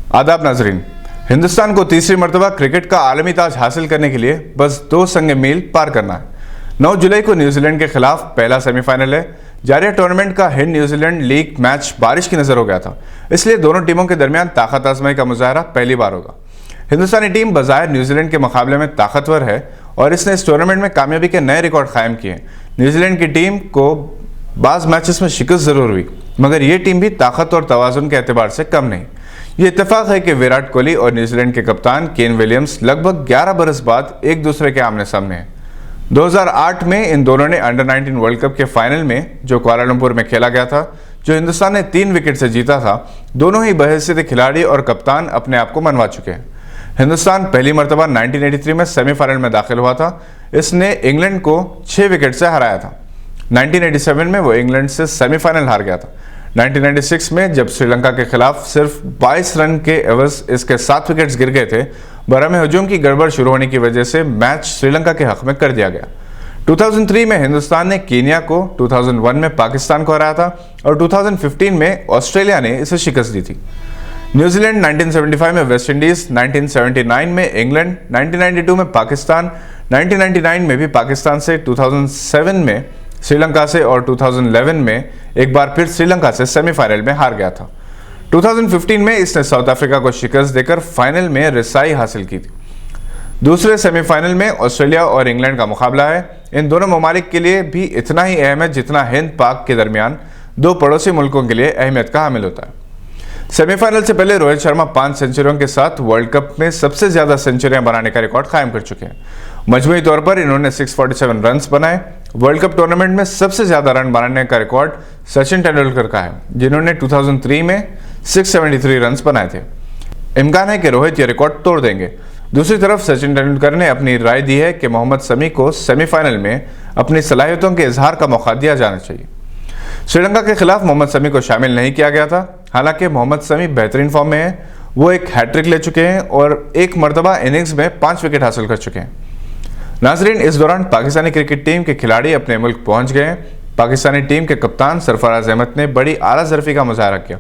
आदाब नाजरीन, हिंदुस्तान को तीसरी मरतबा क्रिकेट का आलमी ताज हासिल करने के लिए बस 2 संग मील पार करना है। 9 जुलाई को न्यूजीलैंड के खिलाफ पहला सेमीफाइनल है। जारी टूर्नामेंट का हिंद न्यूजीलैंड लीग मैच बारिश की नजर हो गया था, इसलिए दोनों टीमों के दरमियान ताकत आजमाई का मुजाहरा पहली बार होगा। हिंदुस्तानी टीम बज़ाहिर न्यूजीलैंड के मुकाबले में ताकतवर है और इसने इस टूर्नामेंट में कामयाबी के नए रिकॉर्ड कायम किए हैं। न्यूजीलैंड की टीम को बाज़ मैचेस में शिकस्त जरूर हुई, मगर ये टीम भी ताकत और तवाज़ुन के एतबार से कम नहीं। ये इत्तेफाक है कि विराट कोहली और न्यूजीलैंड के कप्तान केन विलियम्स लगभग 11 बरस बाद एक दूसरे के आमने सामने हैं। 2008 में इन दोनों ने अंडर 19 वर्ल्ड कप के फाइनल में, जो कुआलालंपुर में खेला गया था, जो हिंदुस्तान ने 3 विकेट से जीता था, दोनों ही बहैसियत खिलाड़ी और कप्तान अपने आप को मनवा चुके हैं। हिंदुस्तान पहली मरतबा 1983 में सेमीफाइनल में दाखिल हुआ था। इसने इंग्लैंड को 6 विकेट से हराया था। 1987 में वो इंग्लैंड से सेमीफाइनल हार गया था। 1996 में जब श्रीलंका के खिलाफ सिर्फ 22 रन के एवज इसके 7 विकेट्स गिर गए थे, बरहम हजूम की गड़बड़ शुरू होने की वजह से मैच श्रीलंका के हक में कर दिया गया। 2003 में हिंदुस्तान ने कीनिया को, 2001 में पाकिस्तान को हराया था और 2015 में ऑस्ट्रेलिया ने इसे शिकस्त दी थी। न्यूजीलैंड 1975 में वेस्ट इंडीज, 1979 में इंग्लैंड, 1992 में पाकिस्तान, 1999 में भी पाकिस्तान से, 2007 में श्रीलंका से और 2011 में एक बार फिर श्रीलंका से सेमीफाइनल में हार गया था। 2015 में इसने साउथ अफ्रीका को शिकस्त देकर फाइनल में रसाई हासिल की थी। दूसरे सेमीफाइनल में ऑस्ट्रेलिया और इंग्लैंड का मुकाबला है। इन दोनों ममालिक के लिए भी इतना ही अहम है जितना हिंद पाक के दरमियान 2 पड़ोसी मुल्कों के लिए अहमियत का हामिल होता है। सेमीफाइनल से पहले रोहित शर्मा 5 सेंचुरियों के साथ वर्ल्ड कप में सबसे ज्यादा सेंचुरियां बनाने का रिकॉर्ड कायम कर चुके हैं। मजमूई तौर पर इन्होंने 647 रन बनाए। वर्ल्ड कप टूर्नामेंट में सबसे ज्यादा रन बनाने का रिकॉर्ड सचिन तेंदुलकर का है, जिन्होंने 2003 में 673 रन बनाए थे। इम्कान है कि रोहित यह रिकॉर्ड तोड़ देंगे। दूसरी तरफ सचिन तेंदुलकर ने अपनी राय दी है कि मोहम्मद शमी को सेमीफाइनल में अपनी सलाहियतों के इजहार का मौका दिया जाना चाहिए। श्रीलंका के खिलाफ मोहम्मद शमी को शामिल नहीं किया गया था। हालांकि मोहम्मद शमी बेहतरीन फॉर्म में है। वो एक हैट्रिक ले चुके हैं और एक मरतबा इनिंग्स में 5 विकेट हासिल कर चुके हैं। नाजरीन, इस दौरान पाकिस्तानी क्रिकेट टीम के खिलाड़ी अपने मुल्क पहुंच गए हैं। पाकिस्तानी टीम के कप्तान सरफराज अहमद ने बड़ी आला ज़रफ़ी का मुजाहरा किया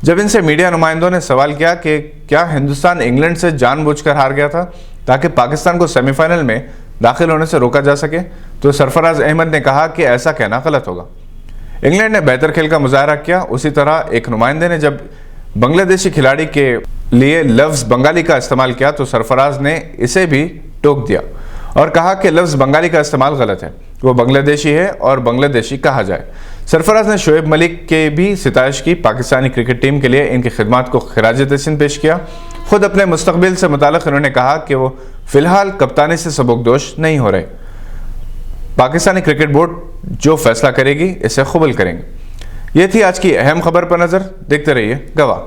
जब इनसे मीडिया नुमाइंदों ने सवाल किया कि क्या हिंदुस्तान इंग्लैंड से जानबूझकर हार गया था ताकि पाकिस्तान को सेमीफाइनल में दाखिल होने से रोका जा सके, तो सरफराज अहमद ने कहा कि ऐसा कहना गलत होगा। इंग्लैंड ने बेहतर खेल का मुजाहरा किया। उसी तरह एक नुमाइंदे ने जब बांग्लादेशी खिलाड़ी के लिए लफ्ज़ बंगाली का इस्तेमाल किया तो सरफराज ने इसे भी टोक दिया और कहा कि लफ्ज़ बंगाली का इस्तेमाल गलत है, वो बांग्लादेशी है और बांग्लादेशी कहा जाए। सरफराज ने शोएब मलिक के भी सिताइश की। पाकिस्तानी क्रिकेट टीम के लिए इनकी खिदमत को खिराज तहसीन पेश किया। खुद अपने मुस्तकबिल से मुताल्लिक़ इन्होंने कहा कि वो फिलहाल कप्तानी से सबकदोश नहीं हो रहे। पाकिस्तानी क्रिकेट बोर्ड जो फैसला करेगी इसे कबूल करेंगे। ये थी आज की अहम खबर पर नज़र। देखते रहिए गवाह।